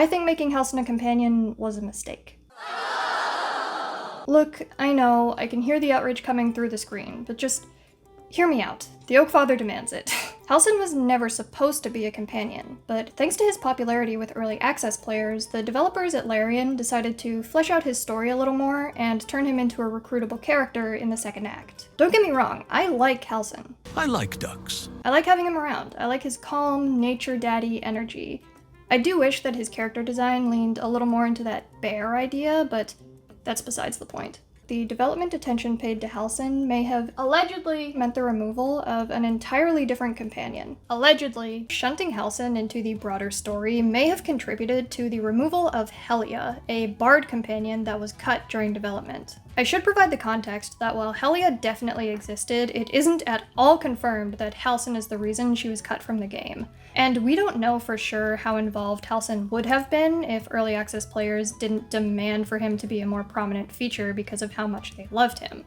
I think making Halsin a companion was a mistake. Look, I know, I can hear the outrage coming through the screen, but just hear me out. The Oak Father demands it. Halsin was never supposed to be a companion, but thanks to his popularity with early access players, the developers at Larian decided to flesh out his story a little more and turn him into a recruitable character in the second act. Don't get me wrong, I like Halsin. I like ducks. I like having him around. I like his calm, nature daddy energy. I do wish that his character design leaned a little more into that bear idea, but that's besides the point. The development attention paid to Halsin may have allegedly meant the removal of an entirely different companion. Allegedly, shunting Halsin into the broader story may have contributed to the removal of Helia, a bard companion that was cut during development. I should provide the context that while Helia definitely existed, it isn't at all confirmed that Halsin is the reason she was cut from the game. And we don't know for sure how involved Halsin would have been if early access players didn't demand for him to be a more prominent feature because of how much they loved him.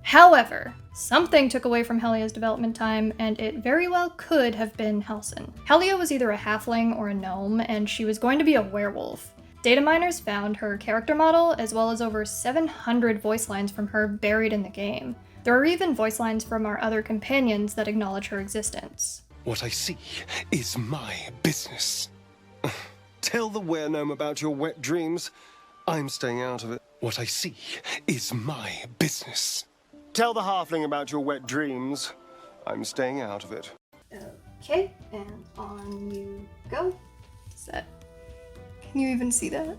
However, something took away from Helia's development time, and it very well could have been Halsin. Helia was either a halfling or a gnome, and she was going to be a werewolf. Data miners found her character model, as well as over 700 voice lines from her buried in the game. There are even voice lines from our other companions that acknowledge her existence. What I see is my business. Tell the were-gnome about your wet dreams. I'm staying out of it. What I see is my business. Tell the halfling about your wet dreams. I'm staying out of it. Okay, and on you go. Set. Can you even see that?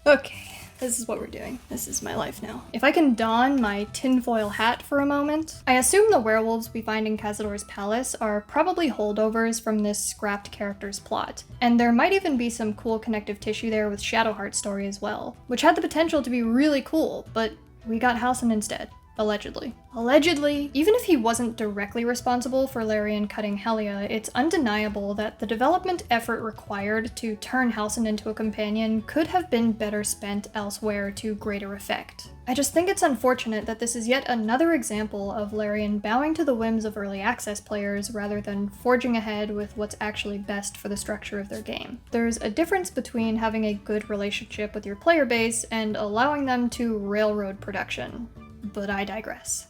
Okay. This is what we're doing. This is my life now. If I can don my tinfoil hat for a moment, I assume the werewolves we find in Cazador's palace are probably holdovers from this scrapped character's plot. And there might even be some cool connective tissue there with Shadowheart's story as well, which had the potential to be really cool, but we got Halsin instead. Allegedly. Allegedly, even if he wasn't directly responsible for Larian cutting Helia, it's undeniable that the development effort required to turn Halsin into a companion could have been better spent elsewhere to greater effect. I just think it's unfortunate that this is yet another example of Larian bowing to the whims of early access players rather than forging ahead with what's actually best for the structure of their game. There's a difference between having a good relationship with your player base and allowing them to railroad production. But I digress.